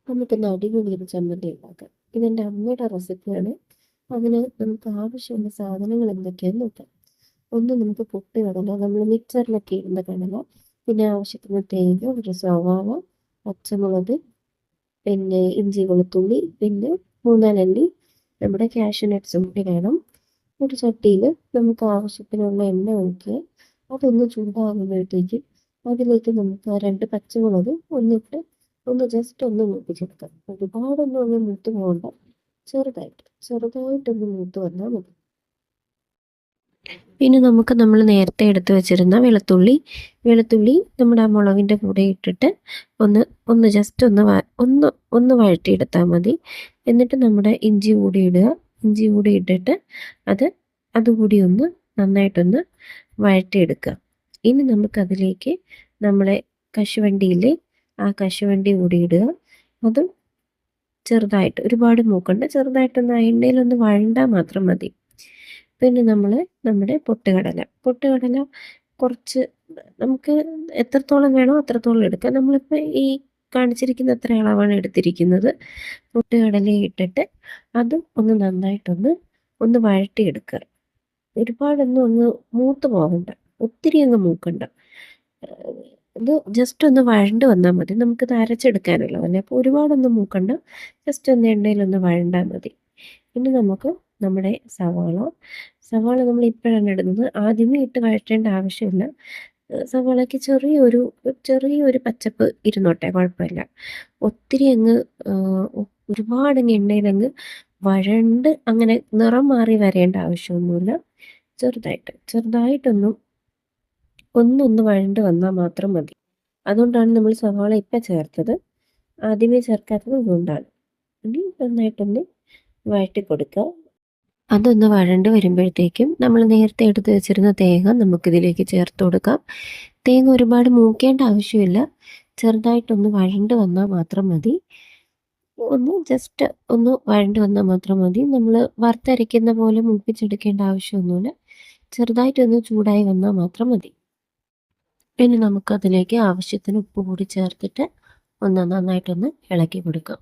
നമുക്കിന്ന് അടിപൊളി ഒരു ചമ്മന്തി ഉണ്ടാക്കാം. ഇതെൻ്റെ അമ്മയുടെ റെസിപ്പിയാണ്. അതിന് നമുക്ക് ആവശ്യമുള്ള സാധനങ്ങൾ എന്തൊക്കെയാണെന്ന് നോക്കാം. ഒന്ന് നമുക്ക് പൊട്ടുകടല, നമ്മൾ മിക്സറിലൊക്കെ ഇടുന്ന കടല, പിന്നെ ആവശ്യത്തിന് തേങ്ങ, ഒരു സവാള, പച്ചമുളക്, പിന്നെ ഇഞ്ചി വെളുത്തുള്ളി, പിന്നെ മൂന്നാലല്ലി നമ്മുടെ കാഷ്യൂ നട്ട്സും കൂടി വേണം. ഒരു ചട്ടിയിൽ നമുക്ക് ആവശ്യത്തിനുള്ള എണ്ണ ഒഴിക്കുക. അതൊന്ന് ചൂടാകുമ്പോഴത്തേക്കും അതിലേക്ക് നമുക്ക് 2 പച്ചമുളക് ഒന്ന് ജസ്റ്റ് ഒന്ന് മൂപ്പിച്ചെടുക്കാം. ഒരുപാടൊന്നും അങ്ങ് മൂത്ത് പോകണ്ട, ചെറുതായിട്ടൊന്ന് മൂത്ത് വന്നാൽ മതി. പിന്നെ നമുക്ക് നമ്മൾ നേരത്തെ എടുത്ത് വെച്ചിരുന്ന വെളുത്തുള്ളി നമ്മുടെ ആ മുളകിൻ്റെ കൂടെ ഇട്ടിട്ട് ഒന്ന് ജസ്റ്റ് ഒന്ന് വഴറ്റിയെടുത്താൽ മതി. എന്നിട്ട് നമ്മുടെ ഇഞ്ചി കൂടി ഇടുക. ഇഞ്ചി കൂടി ഇട്ടിട്ട് അതുകൂടി ഒന്ന് നന്നായിട്ടൊന്ന് വഴറ്റിയെടുക്കുക. ഇനി നമുക്കതിലേക്ക് നമ്മളെ കശുവണ്ടിയില്ലേ, ആ കശുവണ്ടി കൂടി ഇടുക. അതും ചെറുതായിട്ട്, ഒരുപാട് മൂക്കണ്ട, ചെറുതായിട്ടൊന്ന് എണ്ണയിലൊന്ന് വഴണ്ടാൽ മാത്രം മതി. പിന്നെ നമ്മുടെ പൊട്ടുകടല കുറച്ച് നമുക്ക് എത്രത്തോളം വേണോ അത്രത്തോളം എടുക്കാം. നമ്മളിപ്പോൾ ഈ കാണിച്ചിരിക്കുന്ന അത്ര അളവാണ് എടുത്തിരിക്കുന്നത്. പൊട്ടുകടല ഇട്ടിട്ട് അതും ഒന്ന് വഴറ്റിയെടുക്കുക. ഒരുപാടൊന്നും അങ്ങ് മൂത്ത് പോകണ്ട, ഒത്തിരി അങ്ങ് മൂക്കണ്ട. ഇത് ജസ്റ്റ് ഒന്ന് വഴണ്ട് വന്നാൽ മതി. നമുക്കിത് അരച്ചെടുക്കാനുള്ളതല്ലേ, അപ്പോൾ ഒരുപാടൊന്നും മൂക്കണ്ട, ജസ്റ്റ് ഒന്ന് എണ്ണയിലൊന്ന് വഴണ്ടാൽ മതി. ഇനി നമുക്ക് നമ്മുടെ സവാള നമ്മൾ ഇപ്പോഴാണ് ഇടുന്നത്. ആദ്യമേ ഇട്ട് വഴറ്റേണ്ട ആവശ്യമില്ല. സവാളയ്ക്ക് ചെറിയൊരു പച്ചപ്പ് ഇരുന്നോട്ടെ, കുഴപ്പമില്ല. ഒത്തിരി അങ്ങ് ഒരുപാടങ്ങ് എണ്ണയിലങ്ങ് വഴണ്ട് അങ്ങനെ നിറം മാറി വരേണ്ട ആവശ്യമൊന്നുമില്ല. ചെറുതായിട്ടൊന്ന് വഴണ്ട് വന്നാൽ മാത്രം മതി. അതുകൊണ്ടാണ് നമ്മൾ സവാള ഇപ്പം ചേർത്തത്, ആദ്യമേ ചേർക്കാത്തത് അതുകൊണ്ടാണ്. ഇനി നന്നായിട്ടൊന്ന് വഴറ്റി കൊടുക്കുക. അതൊന്ന് വഴണ്ട് വരുമ്പോഴത്തേക്കും നമ്മൾ നേരത്തെ എടുത്ത് വെച്ചിരുന്ന തേങ്ങ നമുക്കിതിലേക്ക് ചേർത്ത് കൊടുക്കാം. തേങ്ങ ഒരുപാട് മൂക്കേണ്ട ആവശ്യമില്ല, ചെറുതായിട്ടൊന്ന് വഴണ്ട് വന്നാൽ മാത്രം മതി. ജസ്റ്റ് ഒന്ന് വഴണ്ട് വന്നാൽ മാത്രം മതി. നമ്മൾ വറുത്തരയ്ക്കുന്ന പോലെ മൂപ്പിച്ചെടുക്കേണ്ട ആവശ്യമൊന്നുമില്ല, ചെറുതായിട്ടൊന്ന് ചൂടായി വന്നാൽ മാത്രം മതി. ഇനി നമുക്കതിലേക്ക് ആവശ്യത്തിന് ഉപ്പ് കൂടി ചേർത്തിട്ട് നന്നായിട്ടൊന്ന് ഇളക്കി കൊടുക്കാം.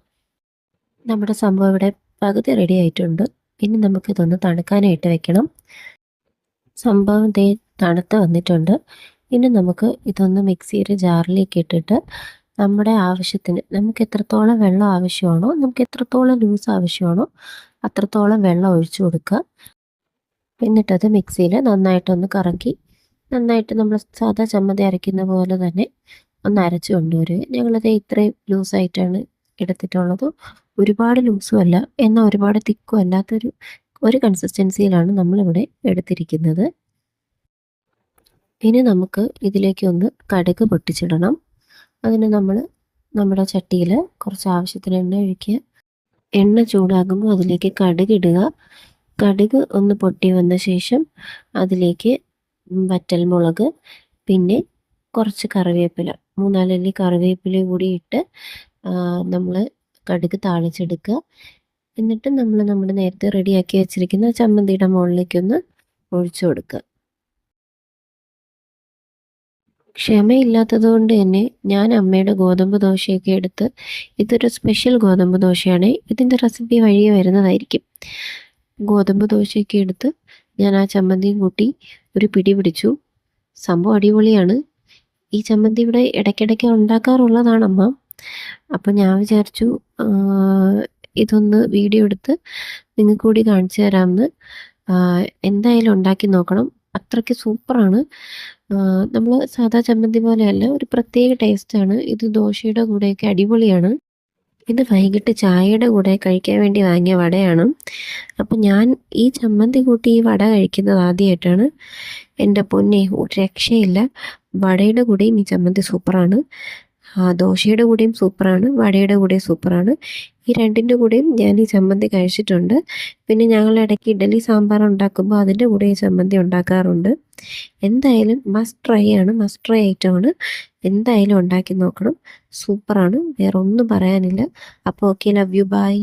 നമ്മുടെ സംഭവം ഇവിടെ പകുതി റെഡി ആയിട്ടുണ്ട്. ഇനി നമുക്കിതൊന്ന് തണുക്കാനായിട്ട് വെക്കണം. സംഭവം തണുത്ത് വന്നിട്ടുണ്ട്. ഇനി നമുക്ക് ഇതൊന്ന് മിക്സിയുടെ ജാറിലേക്ക് ഇട്ടിട്ട് നമ്മുടെ ആവശ്യത്തിന്, നമുക്ക് എത്രത്തോളം വെള്ളം ആവശ്യമാണോ, നമുക്ക് എത്രത്തോളം ലൂസ് ആവശ്യമാണോ അത്രത്തോളം വെള്ളം ഒഴിച്ചു കൊടുക്കുക. എന്നിട്ടത് മിക്സിയിൽ നന്നായിട്ടൊന്ന് കറക്കി, നന്നായിട്ട് നമ്മൾ സാധാ ചമ്മന്തി അരയ്ക്കുന്ന പോലെ തന്നെ ഒന്ന് അരച്ച് കൊണ്ടുവരിക. ഞങ്ങളത് ഇത്രയും ലൂസായിട്ടാണ് എടുത്തിട്ടുള്ളത്. ഒരുപാട് ലൂസും അല്ല, എന്നാൽ ഒരുപാട് തിക്കും അല്ലാത്തൊരു കൺസിസ്റ്റൻസിയിലാണ് നമ്മളിവിടെ എടുത്തിരിക്കുന്നത്. ഇനി നമുക്ക് ഇതിലേക്ക് ഒന്ന് കടുക് പൊട്ടിച്ചിടണം. അതിന് നമ്മുടെ ചട്ടിയിൽ കുറച്ച് ആവശ്യത്തിന് എണ്ണ ഒഴിക്കുക. എണ്ണ ചൂടാകുമ്പോൾ അതിലേക്ക് കടുക് ഇടുക. കടുക് ഒന്ന് പൊട്ടി വന്ന ശേഷം അതിലേക്ക് വറ്റൽമുളക്, പിന്നെ കുറച്ച് കറിവേപ്പില, 3-4 അല്ലി കറിവേപ്പില കൂടി ഇട്ട് നമ്മൾ കടുക് താളിച്ചെടുക്കുക. എന്നിട്ട് നമ്മൾ നേരത്തെ റെഡിയാക്കി വെച്ചിരിക്കുന്ന ചമ്മന്തിയുടെ മുകളിലേക്കൊന്ന് ഒഴിച്ചു കൊടുക്കുക. ക്ഷമയില്ലാത്തത് കൊണ്ട് തന്നെ ഞാൻ അമ്മയുടെ ഗോതമ്പ് ദോശയൊക്കെ എടുത്ത്, ഇതൊരു സ്പെഷ്യൽ ഗോതമ്പ് ദോശയാണ്, ഇതിൻ്റെ റെസിപ്പി വഴിയെ വരുന്നതായിരിക്കും. ഗോതമ്പ് ദോശയൊക്കെ എടുത്ത് ഞാൻ ആ ചമ്മന്തിയും കൂട്ടി ഒരു പിടി പിടിച്ചു. സംഭവം അടിപൊളിയാണ്. ഈ ചമ്മന്തി ഇവിടെ ഇടയ്ക്കിടയ്ക്ക് ഉണ്ടാക്കാറുള്ളതാണ് അമ്മ. അപ്പം ഞാൻ വിചാരിച്ചു ഇതൊന്ന് വീഡിയോ എടുത്ത് നിങ്ങൾക്ക് കൂടി കാണിച്ചു തരാമെന്ന്. എന്തായാലും ഉണ്ടാക്കി നോക്കണം, അത്രയ്ക്ക് സൂപ്പറാണ്. നമ്മൾ സാധാ ചമ്മന്തി പോലെയല്ല, ഒരു പ്രത്യേക ടേസ്റ്റാണ്. ഇത് ദോശയുടെ കൂടെയൊക്കെ അടിപൊളിയാണ്. ഇത് വൈകിട്ട് ചായയുടെ കൂടെ കഴിക്കാൻ വേണ്ടി വാങ്ങിയ വടയാണ്. അപ്പം ഞാൻ ഈ ചമ്മന്തി കൂട്ടി ഈ വട കഴിക്കുന്നത് ആദ്യമായിട്ടാണ്. എൻ്റെ പൊന്നെ, ഒരു രക്ഷയില്ല. വടയുടെ കൂടെയും ഈ ചമ്മന്തി സൂപ്പറാണ്, ദോശയുടെ കൂടെയും സൂപ്പറാണ്, വടയുടെ കൂടെയും സൂപ്പറാണ്. ഈ രണ്ടിൻ്റെ കൂടെയും ഞാൻ ഈ ചമ്മന്തി കഴിച്ചിട്ടുണ്ട്. പിന്നെ ഞങ്ങൾ ഇടയ്ക്ക് ഇഡ്ഡലി സാമ്പാർ ഉണ്ടാക്കുമ്പോൾ അതിൻ്റെ കൂടെ ഈ ചമ്മന്തി ഉണ്ടാക്കാറുണ്ട്. എന്തായാലും മസ്റ്റ് ട്രൈ ഐറ്റമാണ്. എന്തായാലും ഉണ്ടാക്കി നോക്കണം, സൂപ്പറാണ്, വേറെ ഒന്നും പറയാനില്ല. അപ്പോൾ ഓക്കെ, ലവ് യു, ബൈ.